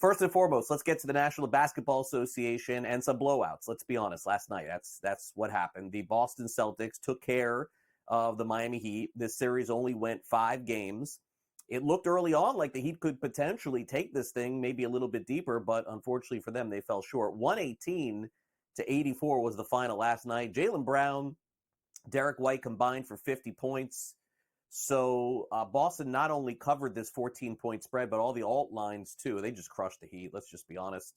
First and foremost, let's get to the National Basketball Association and some blowouts. Let's be honest, last night, that's what happened. The Boston Celtics took care of the Miami Heat. This series only went 5 games. It looked early on like the Heat could potentially take this thing maybe a little bit deeper, but unfortunately for them, they fell short. 118-84 was the final last night. Jalen Brown, Derek White combined for 50 points. So Boston not only covered this 14-point spread, but all the alt lines too. They just crushed the Heat, let's just be honest.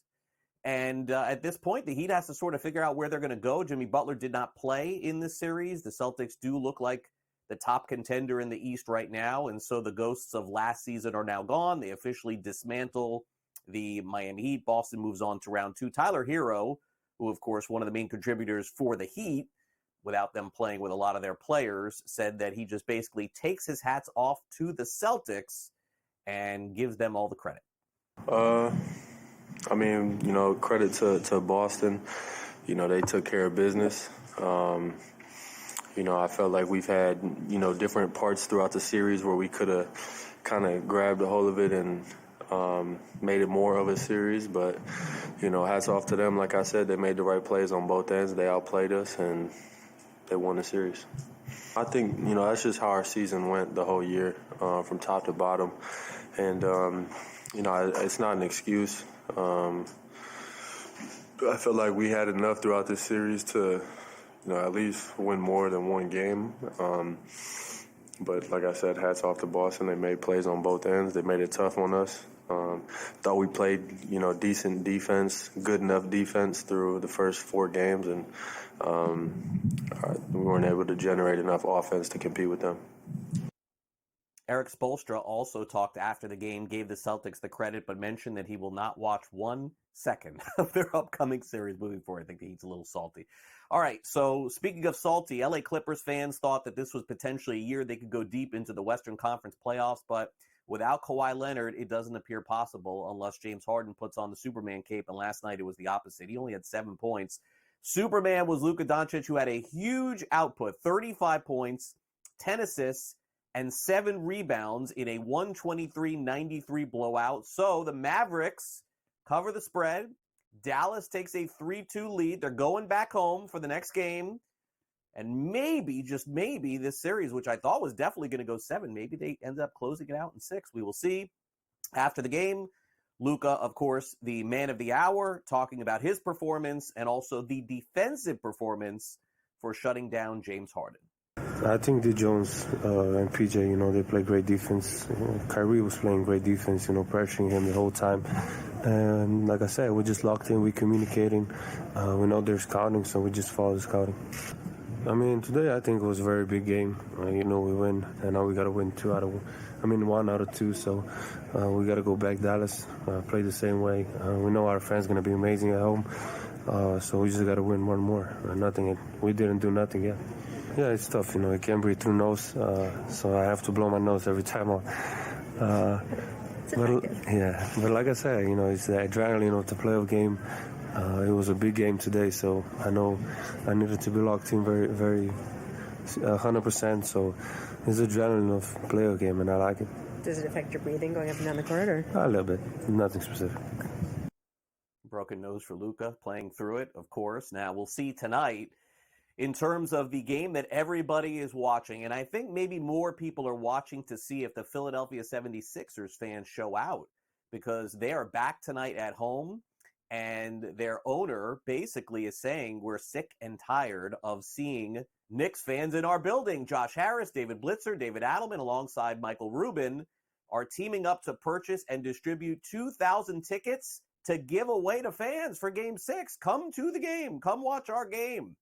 And at this point, the Heat has to sort of figure out where they're going to go. Jimmy Butler did not play in this series. The Celtics do look like the top contender in the East right now, and so the ghosts of last season are now gone. They officially dismantle the Miami Heat. Boston moves on to round 2. Tyler Hero, who, of course, one of the main contributors for the Heat, without them playing with a lot of their players, said that he just basically takes his hats off to the Celtics and gives them all the credit. Credit to Boston. They took care of business. I felt like we've had, different parts throughout the series where we could have kind of grabbed a hold of it and made it more of a series. But, hats off to them. Like I said, they made the right plays on both ends. They outplayed us, and they won the series. I think, that's just how our season went the whole year, from top to bottom. And, it's not an excuse. I feel like we had enough throughout this series to, at least win more than one game. But like I said, hats off to Boston. They made plays on both ends. They made it tough on us. Thought we played, decent defense, good enough defense through the first 4 games, and we weren't able to generate enough offense to compete with them. Eric Spoelstra also talked after the game, gave the Celtics the credit, but mentioned that he will not watch 1 second of their upcoming series moving forward. I think the Heat's a little salty. All right, so speaking of salty, LA Clippers fans thought that this was potentially a year they could go deep into the Western Conference playoffs, but without Kawhi Leonard, it doesn't appear possible unless James Harden puts on the Superman cape, and last night it was the opposite. He only had 7 points. Superman was Luka Doncic, who had a huge output, 35 points, 10 assists, and 7 rebounds in a 123-93 blowout. So the Mavericks cover the spread. Dallas takes a 3-2 lead. They're going back home for the next game. And maybe, just maybe, this series, which I thought was definitely going to go 7, maybe they end up closing it out in 6. We will see. After the game, Luka, of course, the man of the hour, talking about his performance and also the defensive performance for shutting down James Harden. I think D. Jones and PJ, they play great defense. Kyrie was playing great defense, pressuring him the whole time. And like I said, we just locked in, we communicating. We know they're scouting, so we just follow the scouting. Today I think it was a very big game. We win, and now we got to win 1 out of 2. So we got to go back Dallas, play the same way. We know our fans going to be amazing at home. So we just got to win 1 more. We didn't do nothing yet. Yeah, it's tough, I can't breathe through nose, so I have to blow my nose every time on. But like I said, it's the adrenaline of the playoff game. It was a big game today, so I know I needed to be locked in very, very 100%. So it's adrenaline of playoff game, and I like it. Does it affect your breathing going up and down the court, or? A little bit, nothing specific. Broken nose for Luka, playing through it, of course. Now we'll see tonight in terms of the game that everybody is watching. And I think maybe more people are watching to see if the Philadelphia 76ers fans show out, because they are back tonight at home. And their owner basically is saying we're sick and tired of seeing Knicks fans in our building. Josh Harris, David Blitzer, David Adelman, alongside Michael Rubin, are teaming up to purchase and distribute 2,000 tickets to give away to fans for Game 6. Come to the game. Come watch our game.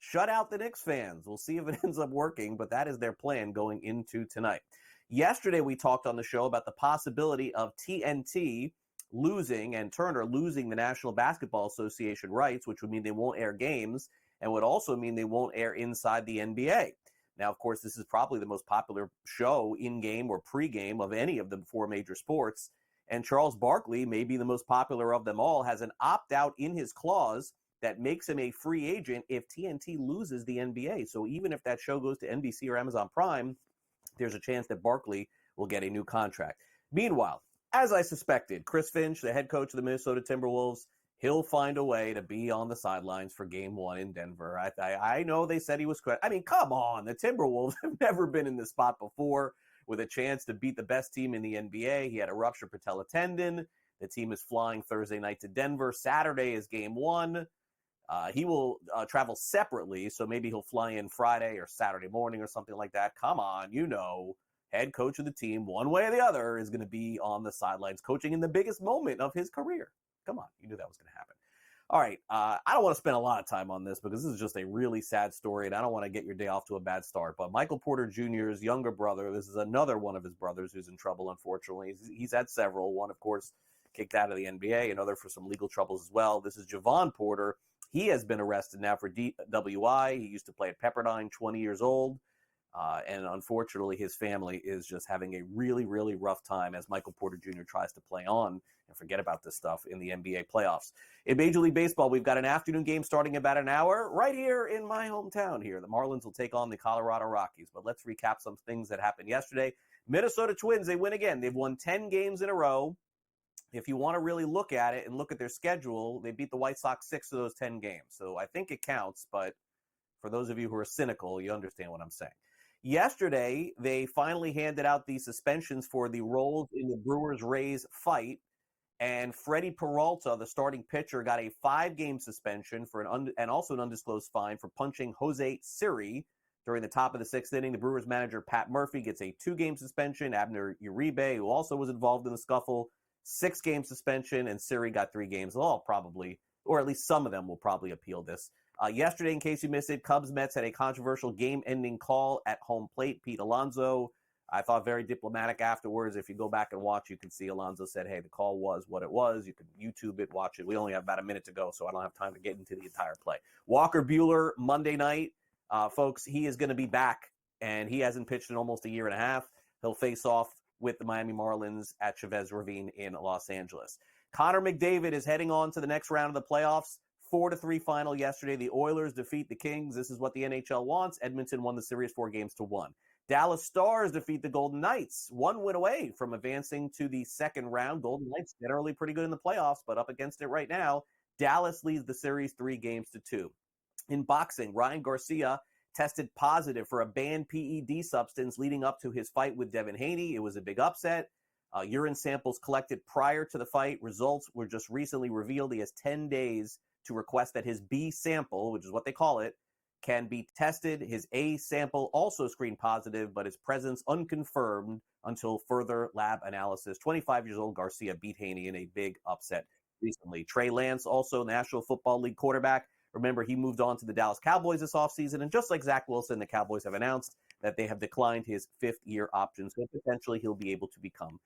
Shut out the Knicks fans. We'll see if it ends up working, but that is their plan going into tonight. Yesterday, we talked on the show about the possibility of TNT losing and Turner losing the National Basketball Association rights, which would mean they won't air games and would also mean they won't air inside the NBA. Now, of course, this is probably the most popular show in-game or pre-game of any of the 4 major sports. And Charles Barkley, maybe the most popular of them all, has an opt-out in his clause that makes him a free agent if TNT loses the NBA. So even if that show goes to NBC or Amazon Prime, there's a chance that Barkley will get a new contract. Meanwhile, as I suspected, Chris Finch, the head coach of the Minnesota Timberwolves, he'll find a way to be on the sidelines for Game 1 in Denver. I know they said he was – I mean, come on. The Timberwolves have never been in this spot before with a chance to beat the best team in the NBA. He had a ruptured patella tendon. The team is flying Thursday night to Denver. Saturday is Game 1. He will travel separately, so maybe he'll fly in Friday or Saturday morning or something like that. Come on, head coach of the team, one way or the other, is going to be on the sidelines coaching in the biggest moment of his career. Come on, you knew that was going to happen. All right, I don't want to spend a lot of time on this because this is just a really sad story, and I don't want to get your day off to a bad start. But Michael Porter Jr.'s younger brother, this is another one of his brothers who's in trouble, unfortunately. He's had several. One, of course, kicked out of the NBA, another for some legal troubles as well. This is Javon Porter. He has been arrested now for DWI. He used to play at Pepperdine, 20 years old. And unfortunately, his family is just having a really, really rough time as Michael Porter Jr. tries to play on and forget about this stuff in the NBA playoffs. In Major League Baseball, we've got an afternoon game starting in about an hour right here in my hometown here. The Marlins will take on the Colorado Rockies. But let's recap some things that happened yesterday. Minnesota Twins, they win again. They've won 10 games in a row. If you want to really look at it and look at their schedule, they beat the White Sox 6 of those 10 games. So I think it counts, but for those of you who are cynical, you understand what I'm saying. Yesterday, they finally handed out the suspensions for the roles in the Brewers-Rays fight, and Freddie Peralta, the starting pitcher, got a 5-game suspension for and also an undisclosed fine for punching Jose Siri during the top of the 6th inning. The Brewers manager, Pat Murphy, gets a 2-game suspension. Abner Uribe, who also was involved in the scuffle, 6-game suspension, and Siri got 3 games. They'll all probably, or at least some of them will probably appeal this. Yesterday, in case you missed it, Cubs-Mets had a controversial game-ending call at home plate. Pete Alonso, I thought very diplomatic afterwards. If you go back and watch, you can see Alonso said, hey, the call was what it was. You can YouTube it, watch it. We only have about a minute to go, so I don't have time to get into the entire play. Walker Buehler, Monday night. Folks, he is going to be back, and he hasn't pitched in almost a year and a half. He'll face off with the Miami Marlins at Chavez Ravine in Los Angeles. Connor McDavid is heading on to the next round of the playoffs. 4-3 final yesterday. The Oilers defeat the Kings. This is what the NHL wants. Edmonton won the series 4-1. Dallas Stars defeat the Golden Knights. 1 win away from advancing to the second round. Golden Knights generally pretty good in the playoffs, but up against it right now. Dallas leads the series 3-2. In boxing, Ryan Garcia tested positive for a banned PED substance leading up to his fight with Devin Haney. It was a big upset. Urine samples collected prior to the fight. Results were just recently revealed. He has 10 days to request that his B sample, which is what they call it, can be tested. His A sample also screened positive, but his presence unconfirmed until further lab analysis. 25 years old, Garcia beat Haney in a big upset recently. Trey Lance, also National Football League quarterback. Remember, he moved on to the Dallas Cowboys this offseason, and just like Zach Wilson, the Cowboys have announced that they have declined his 5th-year option, so potentially he'll be able to become